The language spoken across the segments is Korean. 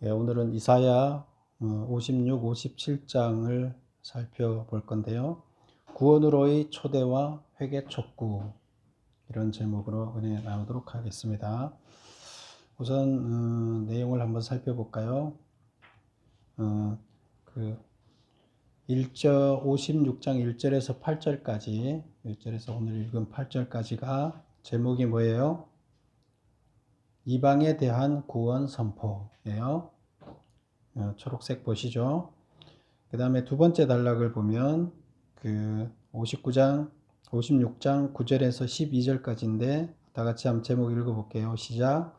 예, 오늘은 이사야 56, 57장을 살펴볼 건데요. 구원으로의 초대와 회개 촉구, 이런 제목으로 은혜 나누도록 하겠습니다. 우선 내용을 한번 살펴볼까요? 그 56장 1절에서 8절까지, 1절에서 오늘 읽은 8절까지가 제목이 뭐예요? 이방에 대한 구원 선포예요. 초록색 보시죠. 그 다음에 두 번째 단락을 보면 그 56장 9절에서 12절까지인데 다 같이 한번 제목 읽어볼게요. 시작.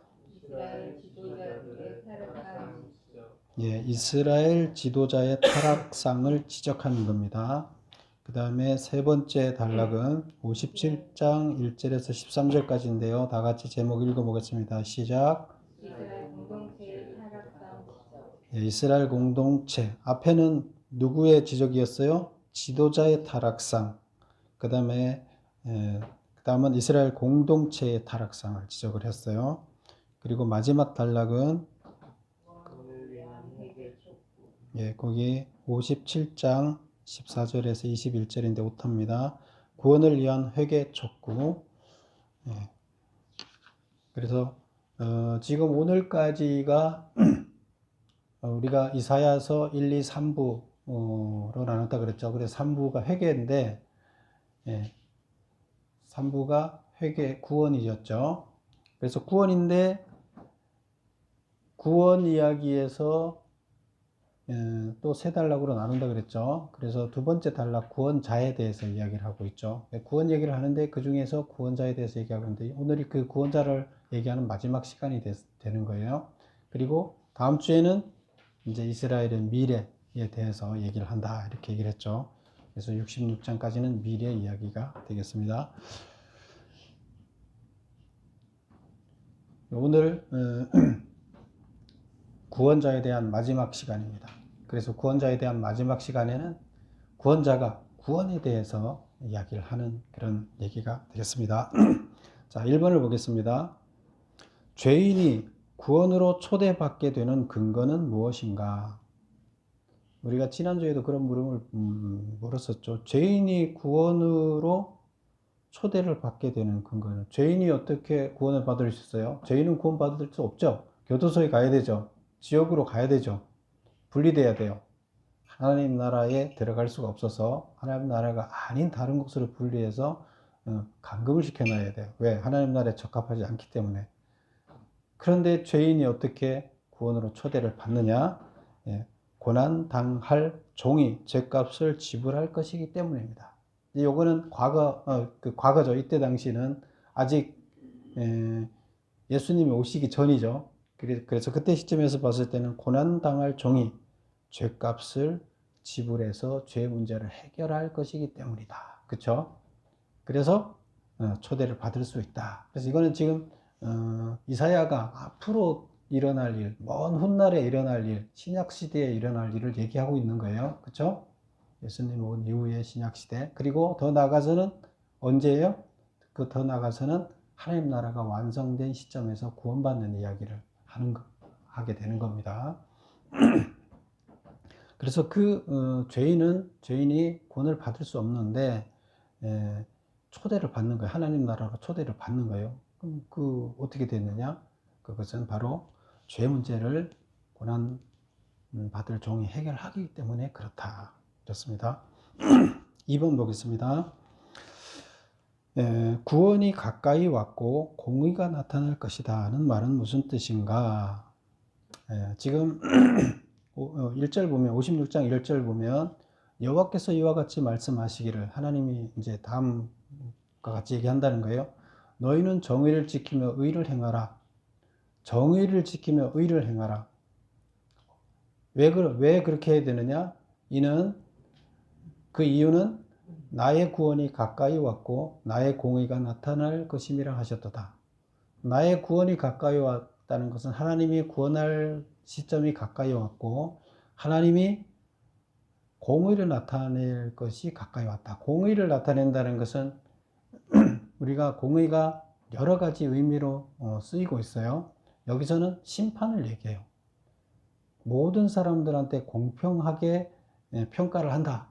이스라엘 지도자의 타락상을 지적하는 겁니다. 그 다음에 세 번째 단락은 57장 1절에서 13절까지인데요. 다 같이 제목 읽어보겠습니다. 시작. 이스라엘 공동체. 앞에는 누구의 지적이었어요? 지도자의 타락상. 그 다음은 이스라엘 공동체의 타락상을 지적을 했어요. 그리고 마지막 단락은 거기 57장 14절에서 21절인데 오타입니다. 구원을 위한 회개 촉구. 그래서 지금 오늘까지가 우리가 이사야서 1, 2, 3부로 나눴다 그랬죠. 그래서 3부가 회개인데 3부가 회개 구원이었죠. 그래서 구원인데 구원 이야기에서 또 세 단락으로 나눈다 그랬죠. 그래서 두 번째 단락 구원자에 대해서 이야기를 하고 있죠. 구원 얘기를 하는데 그 중에서 구원자에 대해서 얘기하고 있는데 오늘이 그 구원자를 얘기하는 마지막 시간이 되는 거예요. 그리고 다음 주에는 이제 이스라엘의 미래에 대해서 얘기를 한다 이렇게 얘기를 했죠. 그래서 66장까지는 미래 이야기가 되겠습니다. 오늘 구원자에 대한 마지막 시간입니다. 그래서 구원자에 대한 마지막 시간에는 구원자가 구원에 대해서 이야기를 하는 그런 얘기가 되겠습니다. 자, 1번을 보겠습니다. 죄인이 구원으로 초대받게 되는 근거는 무엇인가? 우리가 지난주에도 그런 물음을 물었었죠. 죄인이 구원으로 초대를 받게 되는 근거는, 죄인이 어떻게 구원을 받을 수 있어요? 죄인은 구원 받을 수 없죠. 교도소에 가야 되죠. 지옥으로 가야 되죠. 분리돼야 돼요. 하나님 나라에 들어갈 수가 없어서 하나님 나라가 아닌 다른 곳으로 분리해서 감금을 시켜놔야 돼요. 왜? 하나님 나라에 적합하지 않기 때문에. 그런데 죄인이 어떻게 구원으로 초대를 받느냐? 고난 당할 종이 죄값을 지불할 것이기 때문입니다. 요거는 과거죠. 이때 당시는 아직 예수님이 오시기 전이죠. 그래서 그때 시점에서 봤을 때는 고난 당할 종이 죄값을 지불해서 죄 문제를 해결할 것이기 때문이다. 그렇죠? 그래서 초대를 받을 수 있다. 그래서 이거는 지금 이사야가 앞으로 일어날 일, 먼 훗날에 일어날 일, 신약시대에 일어날 일을 얘기하고 있는 거예요. 그렇죠? 예수님 온 이후의 신약시대. 그리고 더 나아가서는 언제예요? 그 더 나아가서는 하나님 나라가 완성된 시점에서 구원받는 이야기를 하게 되는 겁니다. 그래서 죄인이 구원을 받을 수 없는데 초대를 받는 거예요. 하나님 나라로 초대를 받는 거예요. 그럼 어떻게 됐느냐? 그것은 바로 죄 문제를 고난 받을 종이 해결하기 때문에 그렇다. 그렇습니다. 2번 보겠습니다. 구원이 가까이 왔고 공의가 나타날 것이다는 말은 무슨 뜻인가? 지금 1절 보면 56장 1절 보면 여호와께서 이와 같이 말씀하시기를, 하나님이 이제 다음과 같이 얘기한다는 거예요. 너희는 정의를 지키며 의를 행하라. 정의를 지키며 의를 행하라. 왜 그렇게 해야 되느냐? 그 이유는 나의 구원이 가까이 왔고 나의 공의가 나타날 것임이라 하셨도다. 나의 구원이 가까이 왔다는 것은 하나님이 구원할 시점이 가까이 왔고 하나님이 공의를 나타낼 것이 가까이 왔다. 공의를 나타낸다는 것은 우리가 공의가 여러 가지 의미로 쓰이고 있어요. 여기서는 심판을 얘기해요. 모든 사람들한테 공평하게 평가를 한다.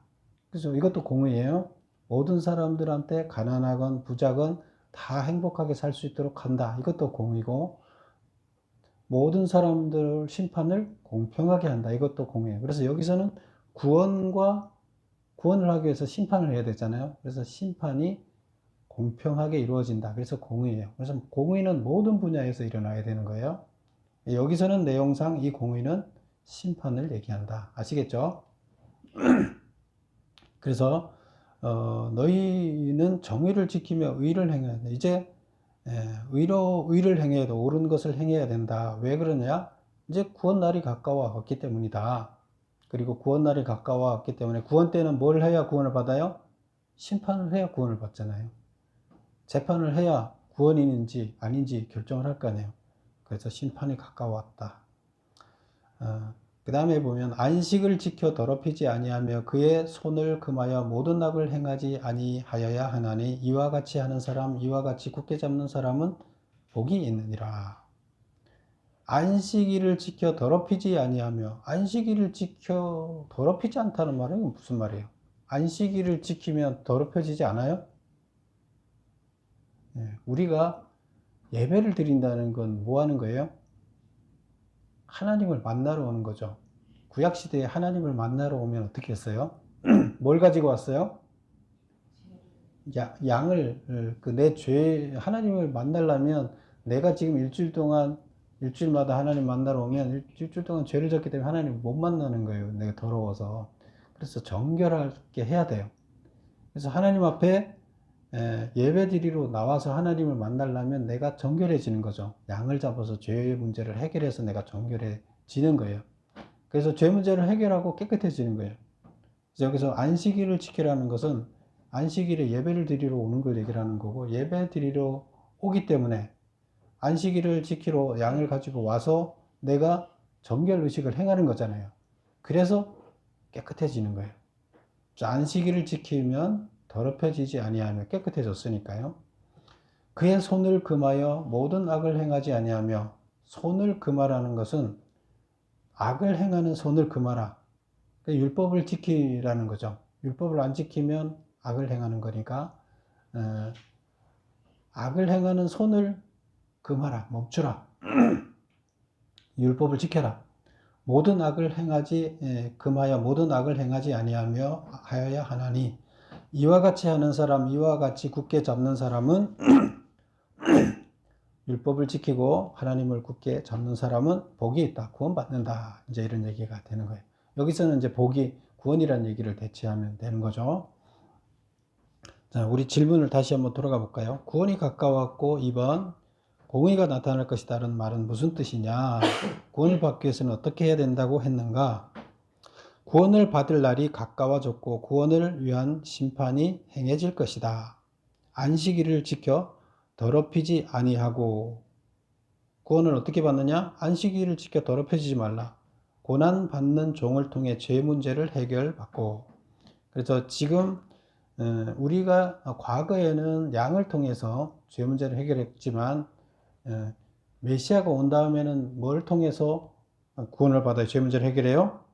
그죠? 이것도 공의예요. 모든 사람들한테 가난하건 부자건 다 행복하게 살 수 있도록 한다. 이것도 공의고, 모든 사람들 심판을 공평하게 한다. 이것도 공의예요. 그래서 여기서는 구원을 하기 위해서 심판을 해야 되잖아요. 그래서 심판이 공평하게 이루어진다. 그래서 공의예요. 그래서 공의는 모든 분야에서 일어나야 되는 거예요. 여기서는 내용상 이 공의는 심판을 얘기한다. 아시겠죠? 그래서 너희는 정의를 지키며 의를 행해야 돼. 이제 의를 행해야 돼. 옳은 것을 행해야 된다. 왜 그러냐? 이제 구원날이 가까워왔기 때문이다. 그리고 구원날이 가까워왔기 때문에 구원 때는 뭘 해야 구원을 받아요? 심판을 해야 구원을 받잖아요. 재판을 해야 구원인지 아닌지 결정을 할 거 아니에요. 그래서 심판이 가까웠다. 그 다음에 보면 안식을 지켜 더럽히지 아니하며 그의 손을 금하여 모든 악을 행하지 아니하여야 하나니 이와 같이 하는 사람 이와 같이 굳게 잡는 사람은 복이 있느니라. 안식일을 지켜 더럽히지 아니하며, 안식일을 지켜 더럽히지 않다는 말은 무슨 말이에요? 안식일을 지키면 더럽혀지지 않아요? 우리가 예배를 드린다는 건 뭐 하는 거예요? 하나님을 만나러 오는 거죠. 구약시대에 하나님을 만나러 오면 어떻게 했어요? 뭘 가지고 왔어요? 양을, 하나님을 만나려면 내가 지금 일주일마다 하나님 만나러 오면 일주일 동안 죄를 졌기 때문에 하나님 못 만나는 거예요. 내가 더러워서. 그래서 정결하게 해야 돼요. 그래서 하나님 앞에 예배 드리러 나와서 하나님을 만나려면 내가 정결해지는 거죠. 양을 잡아서 죄의 문제를 해결해서 내가 정결해지는 거예요. 그래서 죄 문제를 해결하고 깨끗해지는 거예요. 그래서 여기서 안식일을 지키라는 것은 안식일에 예배를 드리러 오는 걸 얘기하는 거고, 예배 드리러 오기 때문에 안식일을 지키러 양을 가지고 와서 내가 정결 의식을 행하는 거잖아요. 그래서 깨끗해지는 거예요. 안식일을 지키면 더럽혀지지 아니하며 깨끗해졌으니까요. 그의 손을 금하여 모든 악을 행하지 아니하며, 손을 금하라는 것은 악을 행하는 손을 금하라. 율법을 지키라는 거죠. 율법을 안 지키면 악을 행하는 거니까 악을 행하는 손을 금하라, 멈추라. 율법을 지켜라. 모든 악을 금하여 모든 악을 행하지 아니하며 하여야 하나니 이와 같이 하는 사람, 이와 같이 굳게 잡는 사람은 율법을 지키고 하나님을 굳게 잡는 사람은 복이 있다. 구원받는다. 이제 이런 얘기가 되는 거예요. 여기서는 이제 복이 구원이라는 얘기를 대체하면 되는 거죠. 자, 우리 질문을 다시 한번 돌아가 볼까요? 구원이 가까웠고 2번 공의가 나타날 것이다라는 말은 무슨 뜻이냐? 구원을 받기 위해서는 어떻게 해야 된다고 했는가? 구원을 받을 날이 가까워졌고 구원을 위한 심판이 행해질 것이다. 안식일을 지켜 더럽히지 아니하고, 구원을 어떻게 받느냐? 안식일을 지켜 더럽혀지지 말라. 고난 받는 종을 통해 죄 문제를 해결받고. 그래서 지금 우리가 과거에는 양을 통해서 죄 문제를 해결했지만 메시아가 온 다음에는 뭘 통해서 구원을 받아야 죄 문제를 해결해요?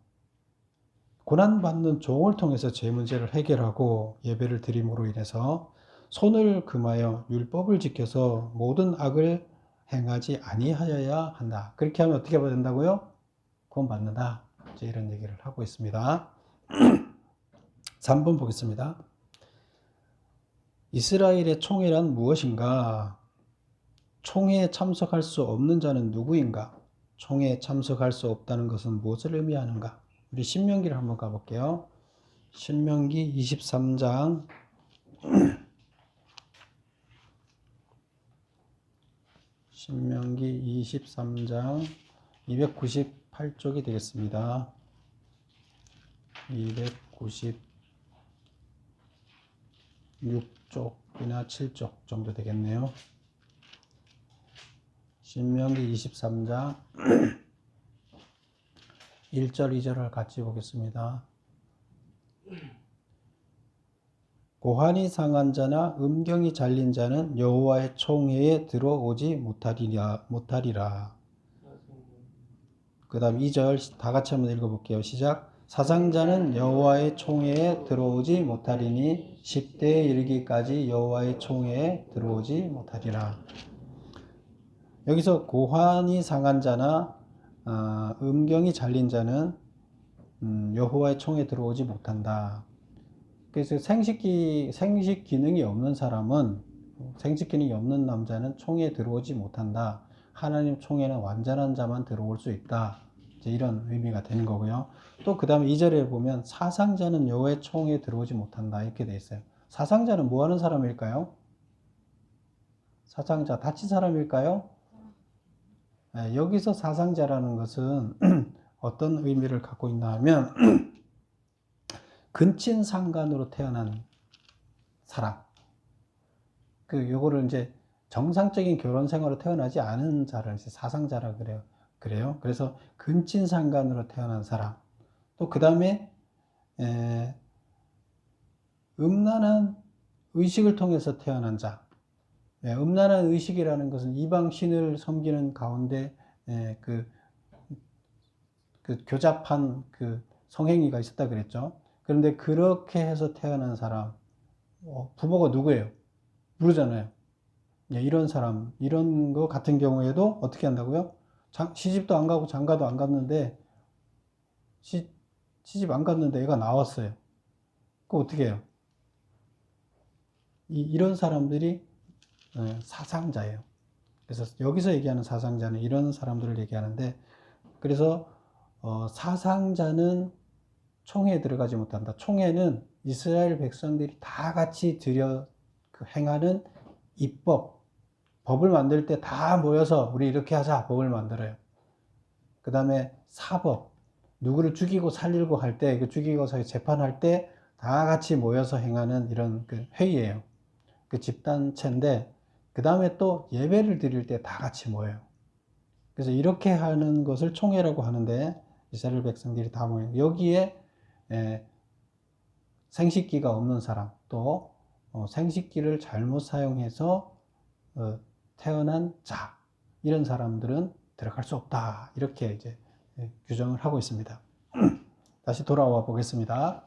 고난받는 종을 통해서 죄 문제를 해결하고 예배를 드림으로 인해서 손을 금하여 율법을 지켜서 모든 악을 행하지 아니하여야 한다. 그렇게 하면 어떻게 받아야 된다고요? 구원받는다. 이제 이런 얘기를 하고 있습니다. 3번 보겠습니다. 이스라엘의 총회란 무엇인가? 총회에 참석할 수 없는 자는 누구인가? 총회에 참석할 수 없다는 것은 무엇을 의미하는가? 우리 신명기를 한번 가볼게요. 신명기 23장 신명기 23장 298쪽이 되겠습니다. 296쪽이나 7쪽 정도 되겠네요. 신명기 23장 1절 2절을 같이 보겠습니다. 고환이 상한 자나 음경이 잘린 자는 여호와의 총회에 들어오지 못하리라. 그 다음 2절 다 같이 한번 읽어볼게요. 시작. 사상자는 여호와의 총회에 들어오지 못하리니 10대에 이르기까지 여호와의 총회에 들어오지 못하리라. 여기서 고환이 상한 자나 음경이 잘린 자는 여호와의 총회에 들어오지 못한다. 그래서 생식 기능이 없는 사람은, 생식 기능이 없는 남자는 총회에 들어오지 못한다. 하나님 총회는 완전한 자만 들어올 수 있다. 이제 이런 의미가 되는 거고요. 또 그 다음에 2절에 보면 사상자는 여호와의 총회에 들어오지 못한다. 이렇게 돼 있어요. 사상자는 뭐 하는 사람일까요? 사상자, 다친 사람일까요? 네, 여기서 사상자라는 것은 어떤 의미를 갖고 있나 하면 근친상간으로 태어난 사람. 요거를 이제 정상적인 결혼 생활로 태어나지 않은 자를 이제 사상자라 그래요. 그래서 근친상간으로 태어난 사람. 또 그 다음에 음란한 의식을 통해서 태어난 자. 음란한 의식이라는 것은 이방 신을 섬기는 가운데 그 교잡한 그 성행위가 있었다 그랬죠. 그런데 그렇게 해서 태어난 사람, 부모가 누구예요? 모르잖아요. 이런 사람, 이런 거 같은 경우에도 어떻게 한다고요? 시집도 안 가고 장가도 안 갔는데, 시집 안 갔는데 애가 나왔어요. 그거 어떻게 해요? 이런 사람들이 사상자예요. 그래서 여기서 얘기하는 사상자는 이런 사람들을 얘기하는데, 그래서 사상자는 총회에 들어가지 못한다. 총회는 이스라엘 백성들이 다 같이 행하는 입법, 법을 만들 때 다 모여서 우리 이렇게 하자 법을 만들어요. 그 다음에 사법, 누구를 죽이고 살리고 할 때, 그 죽이고 재판할 때 다 같이 모여서 행하는 이런 그 회의예요. 그 집단체인데, 그 다음에 또 예배를 드릴 때 다 같이 모여요. 그래서 이렇게 하는 것을 총회라고 하는데, 이스라엘 백성들이 다 모여요. 여기에 생식기가 없는 사람, 또 생식기를 잘못 사용해서 태어난 자, 이런 사람들은 들어갈 수 없다. 이렇게 이제 규정을 하고 있습니다. 다시 돌아와 보겠습니다.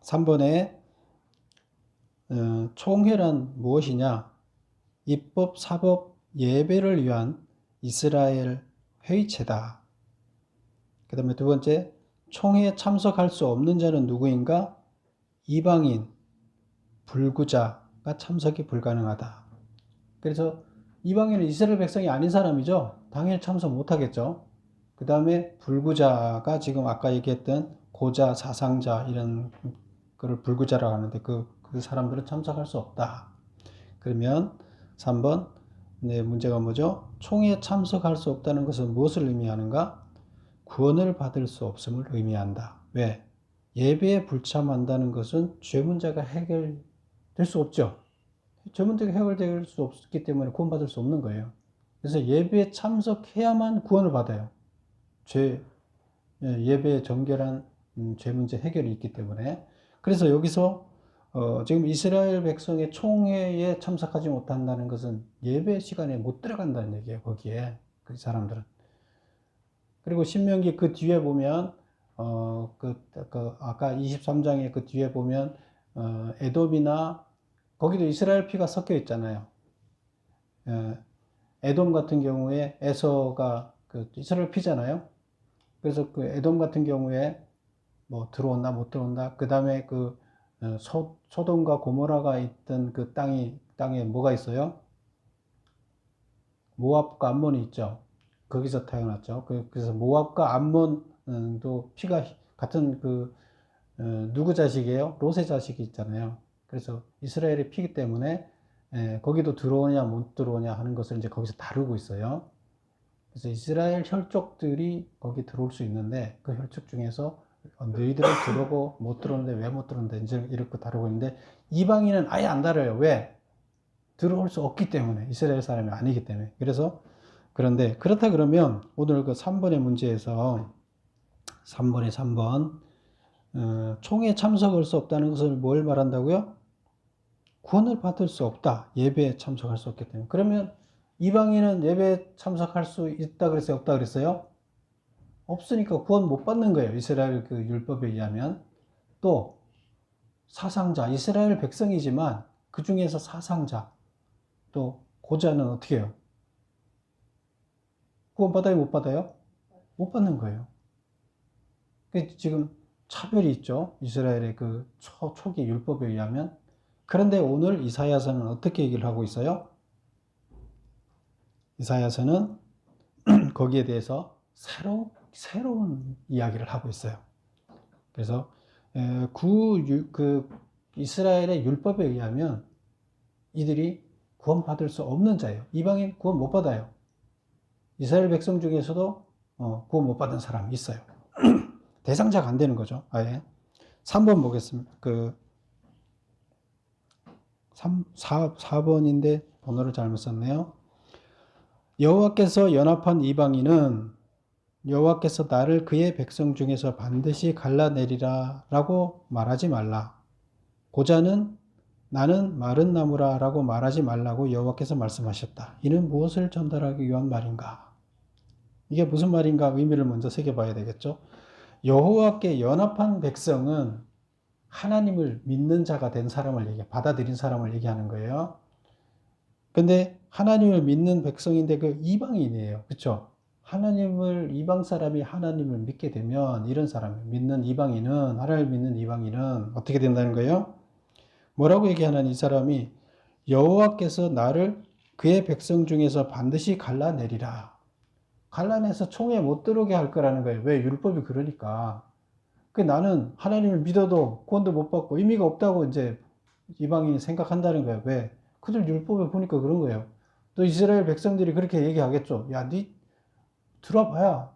3번에 총회란 무엇이냐? 입법, 사법, 예배를 위한 이스라엘 회의체다. 그 다음에 두 번째, 총회에 참석할 수 없는 자는 누구인가? 이방인, 불구자가 참석이 불가능하다. 그래서 이방인은 이스라엘 백성이 아닌 사람이죠. 당연히 참석 못하겠죠. 그 다음에 불구자가 지금 아까 얘기했던 고자, 사상자 이런 거를 불구자라고 하는데 그 사람들은 참석할 수 없다. 그러면 3번 문제가 뭐죠? 총회에 참석할 수 없다는 것은 무엇을 의미하는가? 구원을 받을 수 없음을 의미한다. 왜? 예배에 불참한다는 것은 죄 문제가 해결될 수 없죠. 죄 문제가 해결될 수 없기 때문에 구원받을 수 없는 거예요. 그래서 예배에 참석해야만 구원을 받아요. 예배에 정결한 죄 문제 해결이 있기 때문에. 그래서 여기서 지금 이스라엘 백성의 총회에 참석하지 못한다는 것은 예배 시간에 못 들어간다는 얘기예요. 거기에 그 사람들은. 그리고 신명기 그 뒤에 보면 아까 23장의 그 뒤에 보면 에돔이나 거기도 이스라엘 피가 섞여 있잖아요. 에돔 같은 경우에 에서가 이스라엘 피잖아요. 그래서 그 에돔 같은 경우에 뭐 들어온다 못 들어온다. 그 다음에 소돔과 고모라가 있던 그 땅에 뭐가 있어요? 모압과 암몬이 있죠. 거기서 태어났죠. 그래서 모압과 암몬도 피가 같은 누구 자식이에요? 롯의 자식이 있잖아요. 그래서 이스라엘의 피기 때문에 거기도 들어오냐 못 들어오냐 하는 것을 이제 거기서 다루고 있어요. 그래서 이스라엘 혈족들이 거기 들어올 수 있는데 그 혈족 중에서 너희들은 들어오고 못 들어오는데 왜 못 들어오는데 이제 이렇게 다루고 있는데 이방인은 아예 안 다뤄요. 왜? 들어올 수 없기 때문에 이스라엘 사람이 아니기 때문에. 그런데 그렇다 그러면 오늘 그 3번의 문제에서 3번 총회에 참석할 수 없다는 것을 뭘 말한다고요? 구원을 받을 수 없다. 예배에 참석할 수 없기 때문에. 그러면 이방인은 예배 참석할 수 있다 그랬어요? 없다 그랬어요? 없으니까 구원 못 받는 거예요. 이스라엘 그 율법에 의하면. 또 사상자, 이스라엘 백성이지만 그 중에서 사상자, 또 고자는 어떻게 해요? 구원 받아요? 못 받아요? 못 받는 거예요. 지금 차별이 있죠. 이스라엘의 그 초기 율법에 의하면. 그런데 오늘 이사야서는 어떻게 얘기를 하고 있어요? 이사야서는 거기에 대해서 새로운 이야기를 하고 있어요. 그래서 그 이스라엘의 율법에 의하면 이들이 구원받을 수 없는 자예요. 이방인 구원 못 받아요. 이스라엘 백성 중에서도 구원 못 받은 사람이 있어요. 대상자가 안 되는 거죠. 아예. 3번 보겠습니다. 4번인데 번호를 잘못 썼네요. 여호와께서 연합한 이방인은 여호와께서 나를 그의 백성 중에서 반드시 갈라내리라 라고 말하지 말라. 고자는 나는 마른 나무라 라고 말하지 말라고 여호와께서 말씀하셨다. 이는 무엇을 전달하기 위한 말인가? 이게 무슨 말인가 의미를 먼저 새겨봐야 되겠죠. 여호와께 연합한 백성은 하나님을 믿는 자가 된 사람을 받아들인 사람을 얘기하는 거예요. 근데 하나님을 믿는 백성인데 그 이방인이에요. 그렇죠? 이방 사람이 하나님을 믿게 되면 이런 사람, 하나님을 믿는 이방인은 어떻게 된다는 거예요? 뭐라고 얘기하는 이 사람이 여호와께서 나를 그의 백성 중에서 반드시 갈라내리라. 갈라내서 총에 못 들어오게 할 거라는 거예요. 왜? 율법이 그러니까. 나는 하나님을 믿어도 구원도 못 받고 의미가 없다고 이제 이방인이 생각한다는 거예요. 왜? 그들 율법에 보니까 그런 거예요. 또 이스라엘 백성들이 그렇게 얘기하겠죠. 야, 니 들어봐야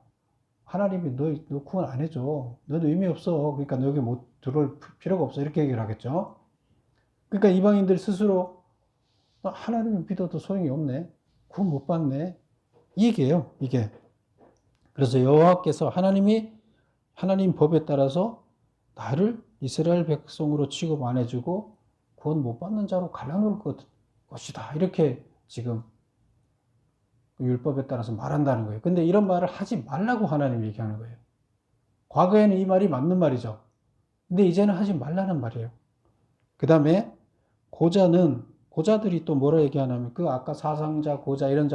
하나님이 너 구원 안 해줘. 너도 의미 없어. 그러니까 너 여기 못 들어올 필요가 없어. 이렇게 얘기를 하겠죠. 그러니까 이방인들 스스로 하나님을 믿어도 소용이 없네. 구원 못 받네. 이 얘기예요. 이게. 그래서 여호와께서 하나님 법에 따라서 나를 이스라엘 백성으로 취급 안 해주고 구원 못 받는 자로 갈라놓을 것이다. 이렇게 지금 율법에 따라서 말한다는 거예요. 근데 이런 말을 하지 말라고 하나님이 얘기하는 거예요. 과거에는 이 말이 맞는 말이죠. 근데 이제는 하지 말라는 말이에요. 그 다음에 고자들이 또 뭐라 얘기하냐면 아까 사상자, 고자 이런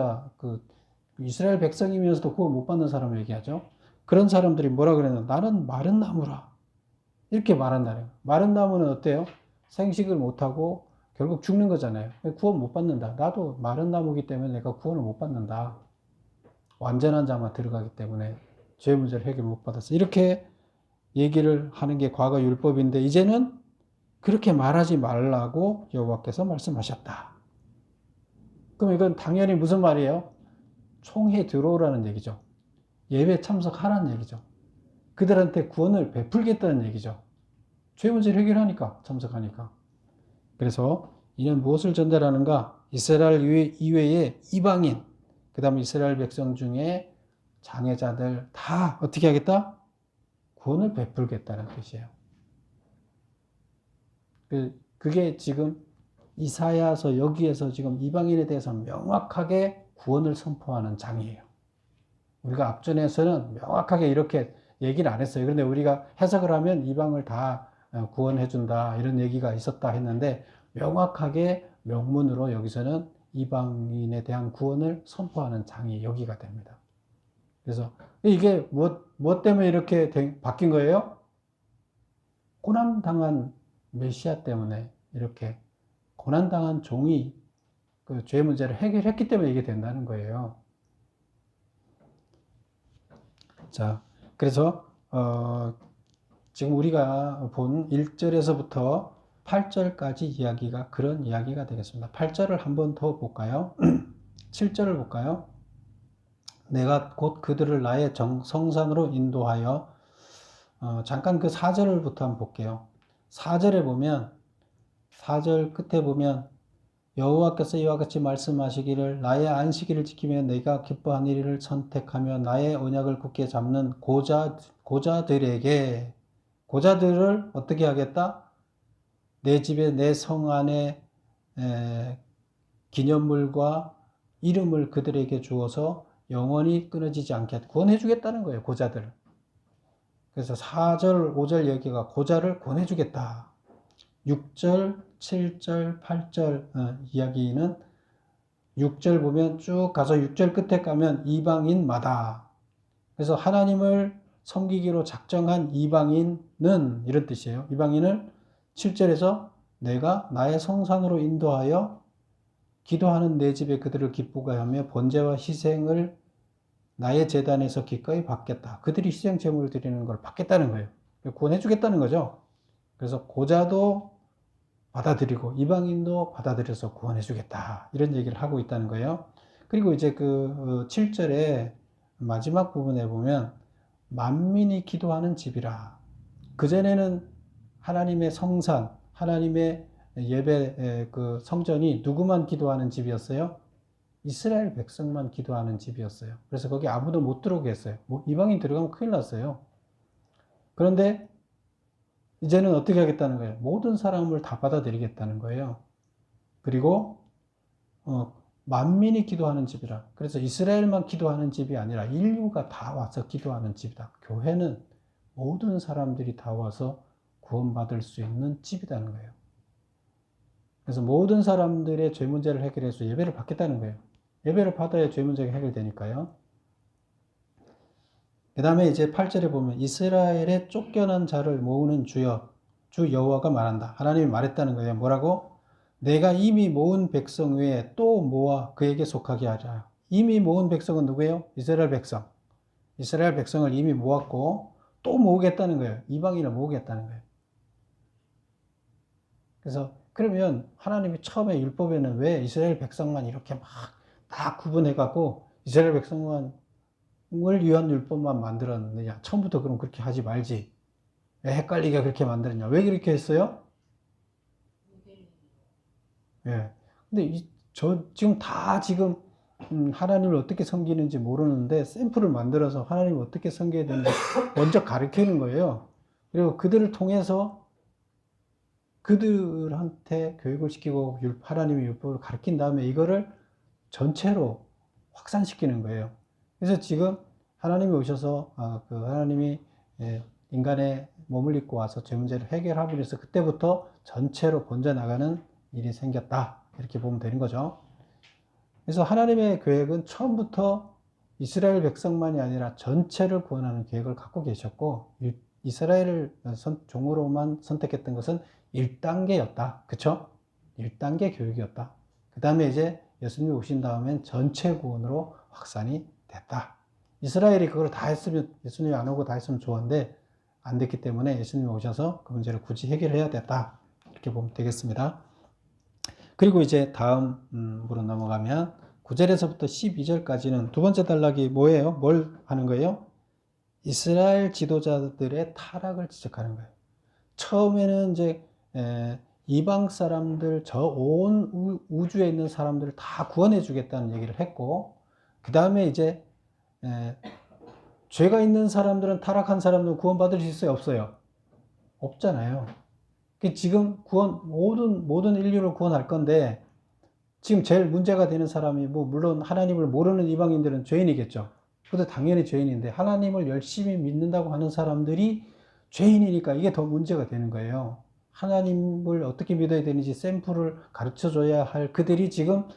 이스라엘 백성이면서도 구원 못 받는 사람을 얘기하죠. 그런 사람들이 뭐라 그랬냐면 나는 마른 나무라. 이렇게 말한다는 거예요. 마른 나무는 어때요? 생식을 못하고 결국 죽는 거잖아요. 구원 못 받는다. 나도 마른 나무기 때문에 내가 구원을 못 받는다. 완전한 자만 들어가기 때문에 죄 문제를 해결 못 받았어. 이렇게 얘기를 하는 게 과거 율법인데 이제는 그렇게 말하지 말라고 여호와께서 말씀하셨다. 그럼 이건 당연히 무슨 말이에요? 총회 들어오라는 얘기죠. 예배 참석하라는 얘기죠. 그들한테 구원을 베풀겠다는 얘기죠. 죄 문제를 해결하니까, 참석하니까. 그래서 이는 무엇을 전달하는가? 이스라엘 이외의 이방인, 그 다음에 이스라엘 백성 중에 장애자들 다 어떻게 하겠다? 구원을 베풀겠다는 뜻이에요. 그게 지금 이사야서 여기에서 지금 이방인에 대해서 명확하게 구원을 선포하는 장이에요. 우리가 앞전에서는 명확하게 이렇게 얘기를 안 했어요. 그런데 우리가 해석을 하면 이방을 다 구원해 준다 이런 얘기가 있었다 했는데 명확하게 명문으로 여기서는 이방인에 대한 구원을 선포하는 장이 여기가 됩니다. 그래서 이게 뭐 때문에 이렇게 바뀐 거예요? 고난당한 메시아 때문에 이렇게 고난당한 종이 그 죄 문제를 해결했기 때문에 이게 된다는 거예요. 자, 그래서 지금 우리가 본 1절에서부터 8절까지 이야기가 그런 이야기가 되겠습니다. 8절을 한번 더 볼까요? 7절을 볼까요? 내가 곧 그들을 나의 성산으로 인도하여 잠깐 그 4절부터 한번 볼게요. 4절에 보면 4절 끝에 보면 여호와께서 이와 같이 말씀하시기를 나의 안식일을 지키며 내가 기뻐한 일을 선택하며 나의 언약을 굳게 잡는 고자들을 어떻게 하겠다? 내 집에 내 성 안에 기념물과 이름을 그들에게 주어서 영원히 끊어지지 않게 구원해 주겠다는 거예요. 고자들. 그래서 4절, 5절 여기가 고자를 구원해 주겠다. 6절, 7절, 8절 이야기는 6절 보면 쭉 가서 6절 끝에 가면 이방인마다. 그래서 하나님을 섬기기로 작정한 이방인은 이런 뜻이에요. 이방인을 7절에서 내가 나의 성산으로 인도하여 기도하는 내 집에 그들을 기쁘게 하며 번제와 희생을 나의 제단에서 기꺼이 받겠다. 그들이 희생 제물을 드리는 걸 받겠다는 거예요. 구원해 주겠다는 거죠. 그래서 고자도 받아들이고 이방인도 받아들여서 구원해 주겠다. 이런 얘기를 하고 있다는 거예요. 그리고 이제 그 7절에 마지막 부분에 보면 만민이 기도하는 집이라. 그전에는 하나님의 성산, 하나님의 예배 그 성전이 누구만 기도하는 집이었어요? 이스라엘 백성만 기도하는 집이었어요. 그래서 거기 아무도 못 들어오게 했어요. 이방인 들어가면 큰일 났어요. 그런데 이제는 어떻게 하겠다는 거예요? 모든 사람을 다 받아들이겠다는 거예요. 그리고 만민이 기도하는 집이라. 그래서 이스라엘만 기도하는 집이 아니라 인류가 다 와서 기도하는 집이다. 교회는 모든 사람들이 다 와서 구원받을 수 있는 집이라는 거예요. 그래서 모든 사람들의 죄 문제를 해결해서 예배를 받겠다는 거예요. 예배를 받아야 죄 문제가 해결되니까요. 그 다음에 이제 8절에 보면 이스라엘의 쫓겨난 자를 모으는 주 여호와가 말한다. 하나님이 말했다는 거예요. 뭐라고? 내가 이미 모은 백성 외에 또 모아 그에게 속하게 하자. 이미 모은 백성은 누구예요? 이스라엘 백성. 이스라엘 백성을 이미 모았고 또 모으겠다는 거예요. 이방인을 모으겠다는 거예요. 그래서 그러면 하나님이 처음에 율법에는 왜 이스라엘 백성만 이렇게 막 다 구분해갖고 이스라엘 백성만을 위한 율법만 만들었느냐? 처음부터 그럼 그렇게 하지 말지. 왜 헷갈리게 그렇게 만들었냐? 왜 그렇게 했어요? 예. 근데 지금 다 하나님을 어떻게 섬기는지 모르는데 샘플을 만들어서 하나님을 어떻게 섬겨야 되는지 먼저 가르치는 거예요. 그리고 그들을 통해서 그들한테 교육을 시키고 하나님의 율법을 가르친 다음에 이거를 전체로 확산시키는 거예요. 그래서 지금 하나님이 오셔서 하나님이 인간의 몸을 입고 와서 죄 문제를 해결하기 위해서 그때부터 전체로 번져나가는 일이 생겼다. 이렇게 보면 되는 거죠. 그래서 하나님의 계획은 처음부터 이스라엘 백성만이 아니라 전체를 구원하는 계획을 갖고 계셨고 이스라엘을 종으로만 선택했던 것은 1단계였다. 그쵸? 1단계 교육이었다. 그 다음에 이제 예수님이 오신 다음엔 전체 구원으로 확산이 됐다. 이스라엘이 그걸 다 했으면, 예수님이 안 오고 다 했으면 좋았는데 안 됐기 때문에 예수님이 오셔서 그 문제를 굳이 해결해야 됐다. 이렇게 보면 되겠습니다. 그리고 이제 다음으로 넘어가면 9절에서부터 12절까지는 두 번째 단락이 뭐예요? 뭘 하는 거예요? 이스라엘 지도자들의 타락을 지적하는 거예요. 처음에는 이제 이방 사람들, 저 온 우주에 있는 사람들을 다 구원해 주겠다는 얘기를 했고, 그 다음에 이제 죄가 있는 사람들은, 타락한 사람들은 구원받을 수 있어요? 없어요? 없잖아요. 지금 모든 인류를 구원할 건데, 지금 제일 문제가 되는 사람이, 물론 하나님을 모르는 이방인들은 죄인이겠죠. 그것도 당연히 죄인인데, 하나님을 열심히 믿는다고 하는 사람들이 죄인이니까 이게 더 문제가 되는 거예요. 하나님을 어떻게 믿어야 되는지 샘플을 가르쳐 줘야 할 그들이 지금